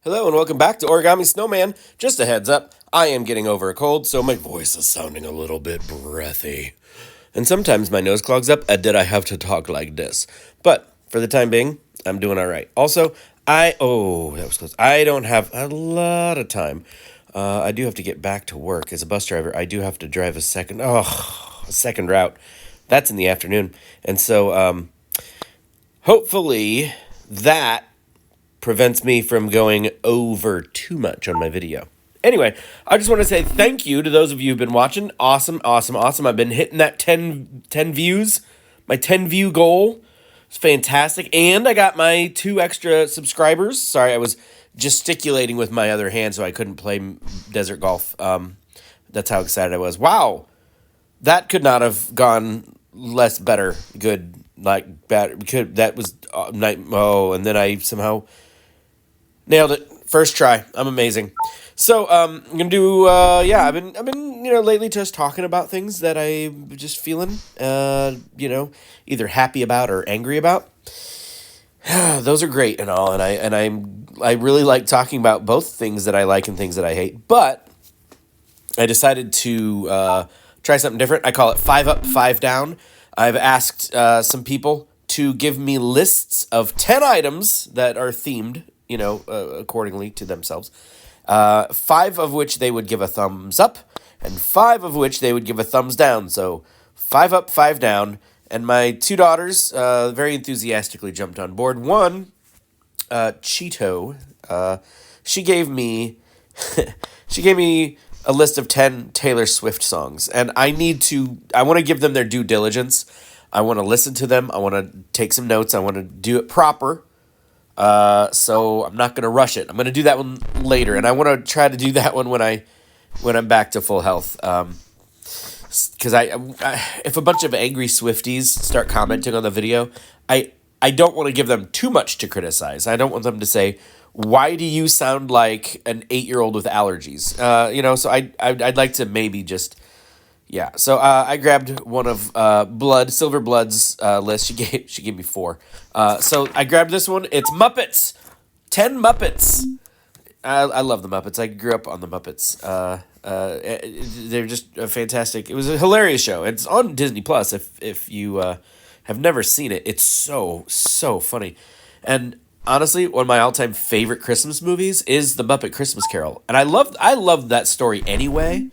Hello and welcome back to Origami Snowman. Just a heads up, I am getting over a cold, so my voice is sounding a little bit breathy. And sometimes my nose clogs up, and then I have to talk like this. But for the time being, I'm doing all right. Also, that was close. I don't have a lot of time. I do have to get back to work as a bus driver. I do have to drive a second route. That's in the afternoon. And so, hopefully that prevents me from going over too much on my video. Anyway, I just want to say thank you to those of you who've been watching. Awesome. I've been hitting that 10 views, my 10 view goal. It's fantastic. And I got my 2 extra subscribers. Sorry, I was gesticulating with my other hand so I couldn't play desert golf. That's how excited I was. Wow. That could not have gone less better. Good. Like bad. That was and then I somehow nailed it. First try. I'm amazing. So I'm gonna do. I've been lately just talking about things that I'm just feeling. Either happy about or angry about. Those are great and all, and I really like talking about both things that I like and things that I hate. But I decided to try something different. I call it 5 up, 5 down. I've asked some people to give me lists of 10 items that are themed, accordingly to themselves. 5 of which they would give a thumbs up, and 5 of which they would give a thumbs down. So 5 up, 5 down. And my 2 daughters very enthusiastically jumped on board. One, Cheeto, she gave me a list of 10 Taylor Swift songs, and I want to give them their due diligence. I want to listen to them. I want to take some notes. I want to do it proper. So I'm not going to rush it. I'm going to do that one later, and I want to try to do that one when I'm back to full health. Because if a bunch of angry Swifties start commenting on the video, I don't want to give them too much to criticize. I don't want them to say, why do you sound like an 8-year-old with allergies? So I'd like to maybe just, yeah. So I grabbed one of Silver Blood's list. She gave me 4. So I grabbed this one. It's Muppets. 10 Muppets. I love the Muppets. I grew up on the Muppets. They're just fantastic. It was a hilarious show. It's on Disney Plus. If you have never seen it, it's so funny. And honestly, one of my all-time favorite Christmas movies is The Muppet Christmas Carol. And I love that story anyway.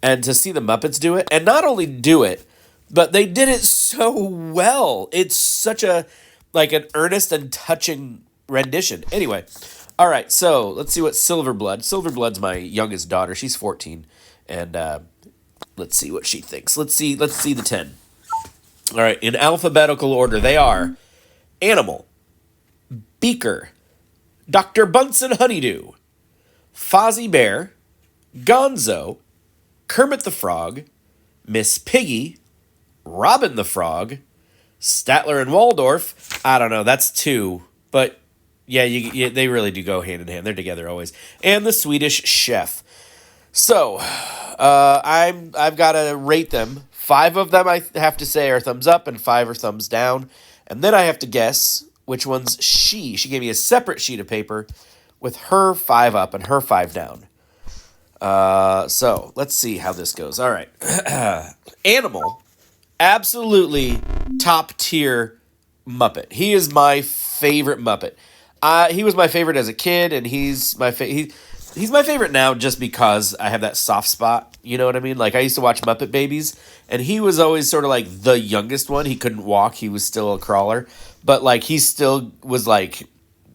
And to see the Muppets do it, and not only do it, but they did it so well. It's such an earnest and touching rendition. Anyway, all right, so let's see what Silver Blood's my youngest daughter. She's 14. And let's see what she thinks. Let's see the 10. All right, in alphabetical order, they are Animal, Beaker, Dr. Bunsen Honeydew, Fozzie Bear, Gonzo, Kermit the Frog, Miss Piggy, Robin the Frog, Statler and Waldorf. I don't know, that's 2, but yeah, they really do go hand in hand. They're together always. And the Swedish Chef. So, I've got to rate them. 5 of them I have to say are thumbs up, and 5 are thumbs down. And then I have to guess which one's she. She gave me a separate sheet of paper with her 5 up and her 5 down. So let's see how this goes. All right. Animal, absolutely top tier Muppet. He is my favorite Muppet. He was my favorite as a kid, and he's my favorite now just because I have that soft spot. You know what I mean? Like, I used to watch Muppet Babies, and he was always sort of like the youngest one. He couldn't walk. He was still a crawler. But, like, he still was like,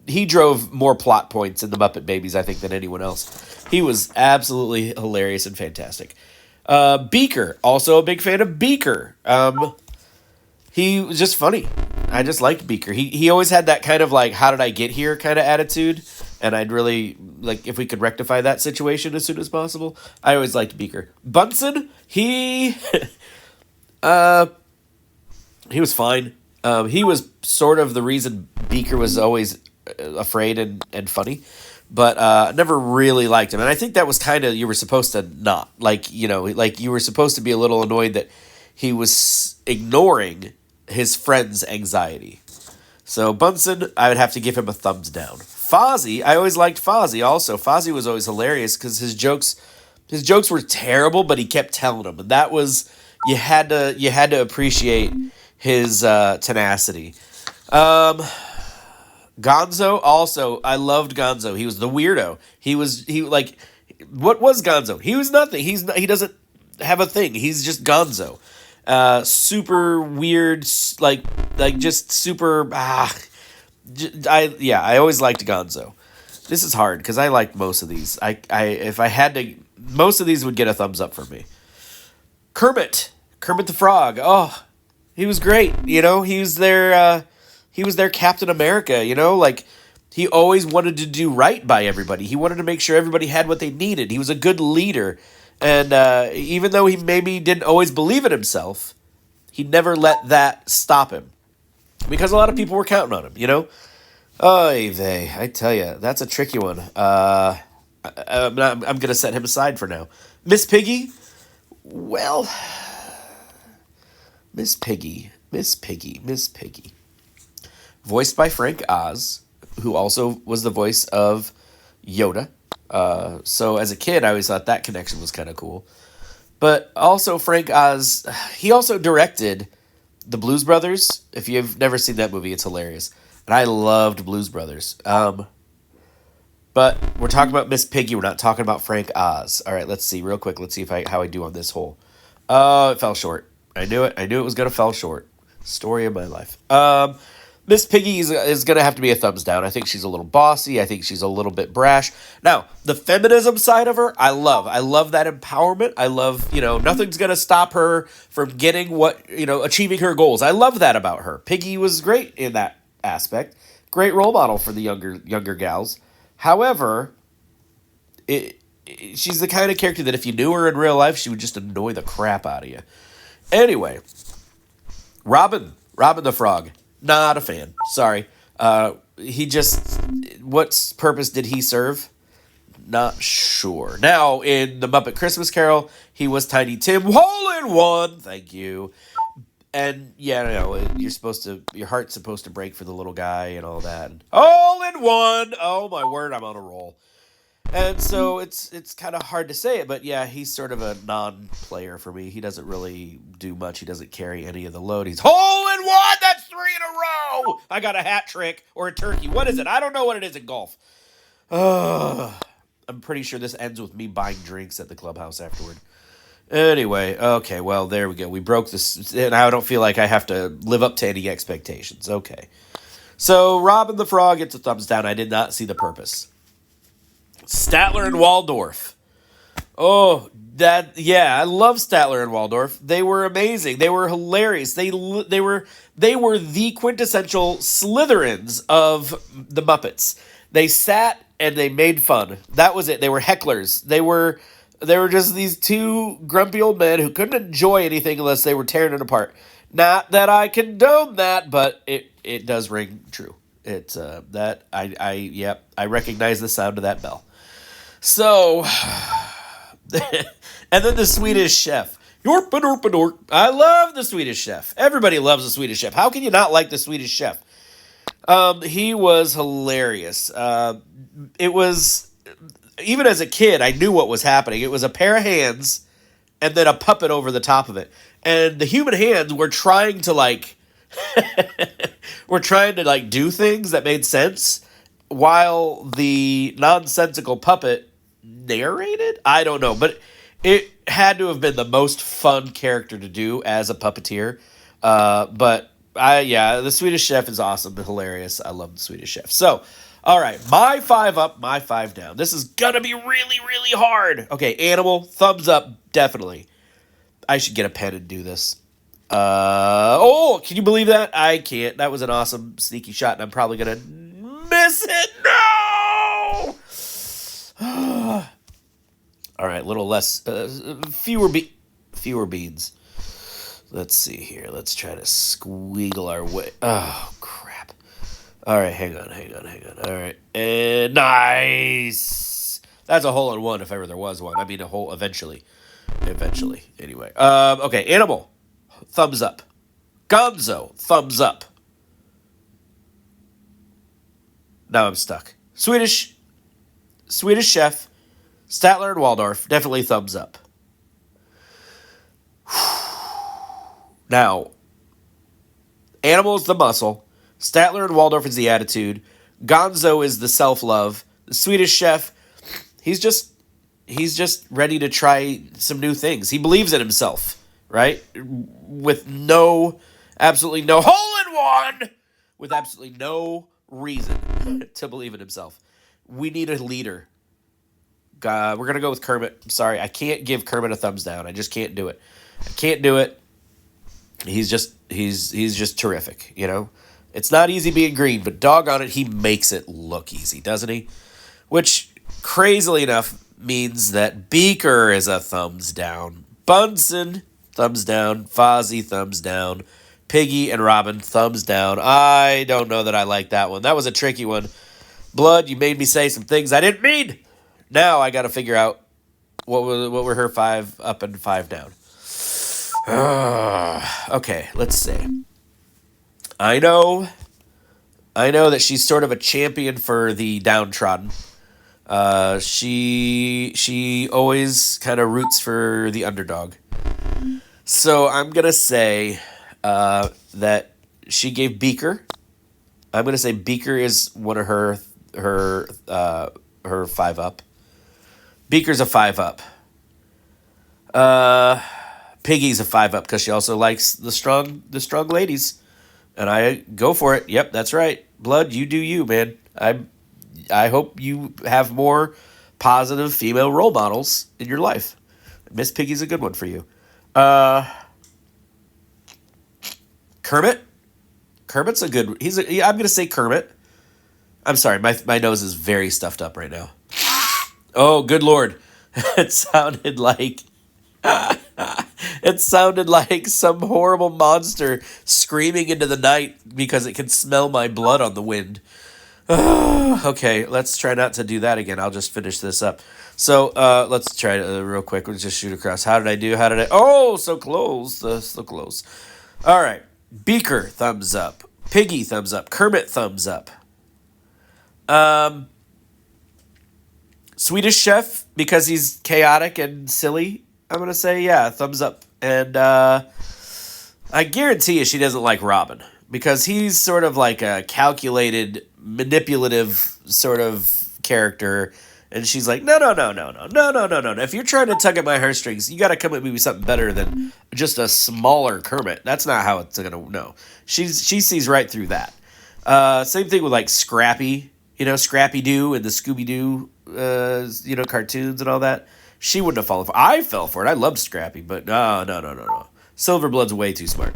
he drove more plot points in the Muppet Babies, I think, than anyone else. He was absolutely hilarious and fantastic. Beaker, also a big fan of Beaker. He was just funny. I just liked Beaker. He always had that kind of like, how did I get here kind of attitude. And I'd really, like, if we could rectify that situation as soon as possible. I always liked Beaker. Bunsen, he was fine. He was sort of the reason Beaker was always afraid and funny. But never really liked him. And I think that was kind of, you were supposed to not. Like, you were supposed to be a little annoyed that he was ignoring his friend's anxiety. So Bunsen, I would have to give him a thumbs down. Fozzie, I always liked Fozzie. Also, Fozzie was always hilarious because his jokes were terrible, but he kept telling them, and that was you had to appreciate his tenacity. Um, Gonzo also, I loved Gonzo. He was the weirdo. He like, what was Gonzo? He was nothing. He doesn't have a thing. He's just Gonzo. Super weird, like just super. I always liked Gonzo. This is hard because I liked most of these. If I had to, most of these would get a thumbs up for me. Kermit the Frog. Oh, he was great. He was their Captain America. Like he always wanted to do right by everybody. He wanted to make sure everybody had what they needed. He was a good leader, and even though he maybe didn't always believe in himself, he never let that stop him because a lot of people were counting on him. Oy vey, I tell you, that's a tricky one. I'm gonna set him aside for now. Miss Piggy. Well, Miss Piggy. Voiced by Frank Oz, who also was the voice of Yoda. So as a kid, I always thought that connection was kind of cool. But also Frank Oz, he also directed The Blues Brothers. If you've never seen that movie, it's hilarious. And I loved Blues Brothers. But we're talking about Miss Piggy. We're not talking about Frank Oz. All right, let's see real quick. Let's see how I do on this hole. Oh, it fell short. I knew it. I knew it was going to fall short. Story of my life. Miss Piggy is going to have to be a thumbs down. I think she's a little bossy. I think she's a little bit brash. Now, the feminism side of her, I love. I love that empowerment. I love, nothing's going to stop her from getting achieving her goals. I love that about her. Piggy was great in that aspect. Great role model for the younger gals. However, she's the kind of character that if you knew her in real life, she would just annoy the crap out of you. Anyway, Robin the Frog. Not a fan. Sorry. What purpose did he serve? Not sure. Now, in the Muppet Christmas Carol, he was Tiny Tim. Hole in one! Thank you. And, your heart's supposed to break for the little guy and all that. Hole in one! Oh, my word, I'm on a roll. And so it's kind of hard to say it, but yeah, he's sort of a non-player for me. He doesn't really do much. He doesn't carry any of the load. He's hole in one! That's 3 in a row! I got a hat trick or a turkey. What is it? I don't know what it is in golf. I'm pretty sure this ends with me buying drinks at the clubhouse afterward. Anyway, okay, well, there we go. We broke this, and I don't feel like I have to live up to any expectations. Okay. So, Robin the Frog gets a thumbs down. I did not see the purpose. Statler and Waldorf. Oh, I love Statler and Waldorf. They were amazing. They were hilarious. They were the quintessential Slytherins of the Muppets. They sat and they made fun. That was it. They were hecklers. They were just these two grumpy old men who couldn't enjoy anything unless they were tearing it apart. Not that I condone that, but it does ring true. It's I recognize the sound of that bell. So, and then the Swedish Chef. Yorp-a-dorp-a-dorp. I love the Swedish Chef. Everybody loves the Swedish Chef. How can you not like the Swedish Chef? He was hilarious. It was, even as a kid, I knew what was happening. It was a pair of hands and then a puppet over the top of it. And the human hands were trying to do things that made sense while the nonsensical puppet narrated? I don't know, but it had to have been the most fun character to do as a puppeteer. The Swedish Chef is awesome and hilarious. I love the Swedish Chef. So, all right, my 5 up, my 5 down. This is gonna be really, really hard. Okay, Animal, thumbs up, definitely. I should get a pen and do this. Can you believe that? I can't. That was an awesome sneaky shot, and I'm probably gonna miss it. No! All right, little less, fewer beans. Let's see here. Let's try to squeagle our way. Oh, crap. All right, hang on. All right, and nice. That's a hole in one if ever there was one. I mean, a hole eventually. Anyway. Okay, Animal, thumbs up. Gonzo, thumbs up. Now I'm stuck. Swedish Swedish Chef, Statler and Waldorf, definitely thumbs up. Now, Animal is the muscle. Statler and Waldorf is the attitude. Gonzo is the self-love. The Swedish Chef, he's just ready to try some new things. He believes in himself, right? With absolutely no hole in one, with absolutely no reason to believe in himself. We need a leader. We're gonna go with Kermit. I'm sorry, I can't give Kermit a thumbs down. I just can't do it. I can't do it. He's just terrific. It's not easy being green, but doggone it, he makes it look easy, doesn't he? Which, crazily enough, means that Beaker is a thumbs down. Bunsen, thumbs down. Fozzie, thumbs down. Piggy and Robin, thumbs down. I don't know that I like that one. That was a tricky one. Blood, you made me say some things I didn't mean. Now I got to figure out what were her 5 up and 5 down. Okay, let's see. I know that she's sort of a champion for the downtrodden. She always kind of roots for the underdog. So I'm gonna say that she gave Beaker. I'm gonna say Beaker is one of her 5 up. Beaker's a 5 up. Piggy's a 5 up because she also likes the strong ladies. And I go for it. Yep, that's right. Blood, you do you, man. I hope you have more positive female role models in your life. Miss Piggy's a good one for you. Kermit? Kermit's a good... I'm going to say Kermit. I'm sorry, my nose is very stuffed up right now. Oh, good Lord. It sounded like... It sounded like some horrible monster screaming into the night because it can smell my blood on the wind. Okay, let's try not to do that again. I'll just finish this up. So, let's try it real quick. We'll just shoot across. How did I do? Oh, so close. So close. All right. Beaker, thumbs up. Piggy, thumbs up. Kermit, thumbs up. Swedish Chef, because he's chaotic and silly, I'm going to say, yeah, thumbs up. And I guarantee you she doesn't like Robin because he's sort of like a calculated, manipulative sort of character. And she's like, no. If you're trying to tug at my heartstrings, you got to come at me with something better than just a smaller Kermit. That's not how it's going to, no. She sees right through that. Same thing with like Scrappy, Scrappy-Doo and the Scooby-Doo, cartoons and all that. She wouldn't have fallen for it. I fell for it. I loved Scrappy, but no. Silverblood's way too smart.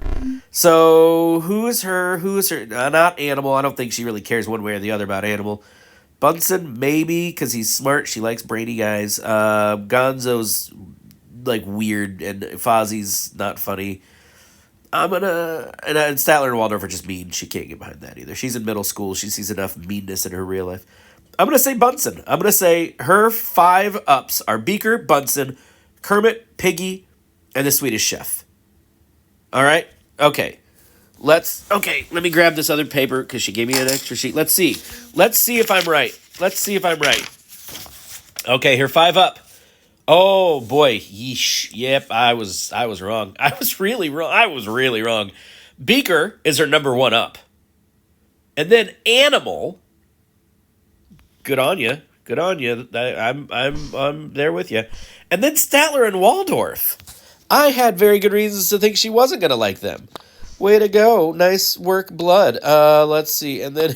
So, who is her? Not Animal. I don't think she really cares one way or the other about Animal. Bunsen, maybe, because he's smart. She likes brainy guys. Gonzo's, like, weird, and Fozzie's not funny. And Statler and Waldorf are just mean. She can't get behind that either. She's in middle school. She sees enough meanness in her real life. I'm going to say Bunsen. I'm going to say her 5 ups are Beaker, Bunsen, Kermit, Piggy, and the Swedish Chef. All right? Okay. Let me grab this other paper because she gave me an extra sheet. Let's see if I'm right. Okay, her 5 up. Oh, boy. Yeesh. Yep, I was wrong. I was really wrong. Beaker is her number 1 up. And then Animal... Good on you. I'm there with you. And then Statler and Waldorf. I had very good reasons to think she wasn't going to like them. Way to go. Nice work, Blood. Let's see. And then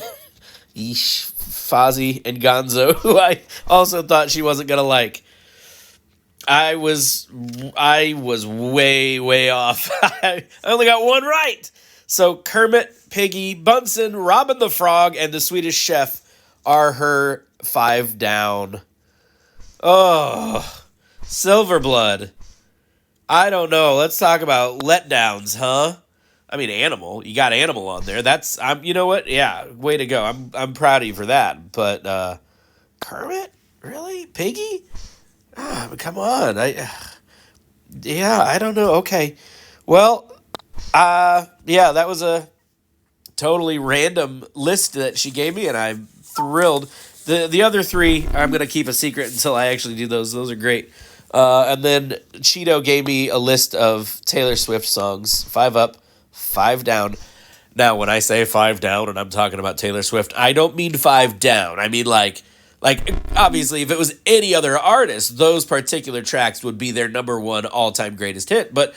Fozzie and Gonzo, who I also thought she wasn't going to like. I was way, way off. I only got 1 right. So Kermit, Piggy, Bunsen, Robin the Frog, and the Swedish Chef are her 5 down. Oh, Silverblood. I don't know. Let's talk about letdowns, huh? I mean, Animal. You got Animal on there. You know what? Yeah, way to go. I'm proud of you for that. But Kermit? Really? Piggy? Come on. I don't know. Okay. Well, that was a totally random list that she gave me, and I'm thrilled. The other three, I'm gonna keep a secret until I actually do those. Those are great. And then Cheeto gave me a list of Taylor Swift songs: Five Up, Five Down. Now, when I say five down, and I'm talking about Taylor Swift, I don't mean five down. I mean like obviously, if it was any other artist, those particular tracks would be their number one all time greatest hit. But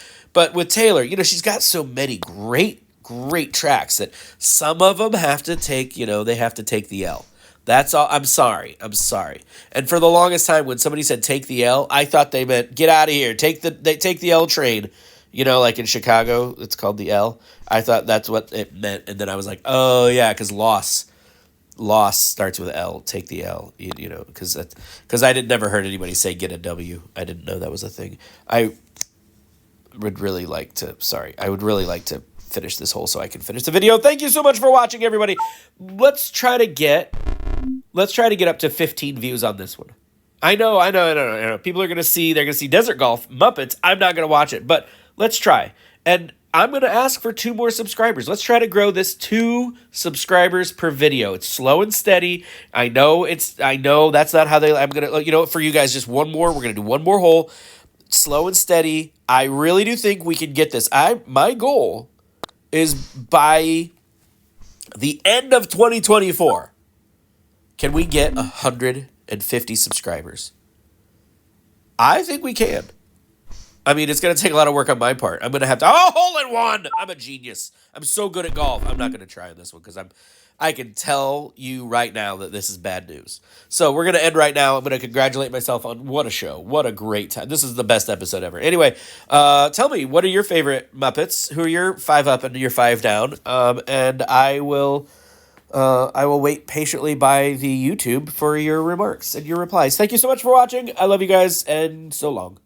with Taylor, she's got so many great tracks that some of them have to take they have to take the L. That's all. I'm sorry. And for the longest time, when somebody said take the L, I thought they meant get out of here. Take the L train. Like in Chicago, it's called the L. I thought that's what it meant, and then I was like, oh yeah, because loss starts with L. Take the L. Because I never heard anybody say get a W. I didn't know that was a thing. I would really like to. Sorry, I would really like to finish this hole so I can finish the video. Thank you so much for watching, everybody. Let's try to get up to 15 views on this one. I know. People are gonna see. They're gonna see Desert Golf Muppets. I'm not gonna watch it, but let's try. And I'm going to ask for 2 more subscribers. Let's try to grow this 2 subscribers per video. It's slow and steady. I know that's not how I'm going to, for you guys, just one more. We're going to do one more hole. Slow and steady. I really do think we can get this. My goal is by the end of 2024, can we get 150 subscribers? I think we can. I mean, it's going to take a lot of work on my part. I'm going to have to... Oh, hole-in-one! I'm a genius. I'm so good at golf. I'm not going to try on this one because I can tell you right now that this is bad news. So we're going to end right now. I'm going to congratulate myself on what a show. What a great time. This is the best episode ever. Anyway, tell me, what are your favorite Muppets? Who are your 5 up and your 5 down? And I will wait patiently by the YouTube for your remarks and your replies. Thank you so much for watching. I love you guys, and so long.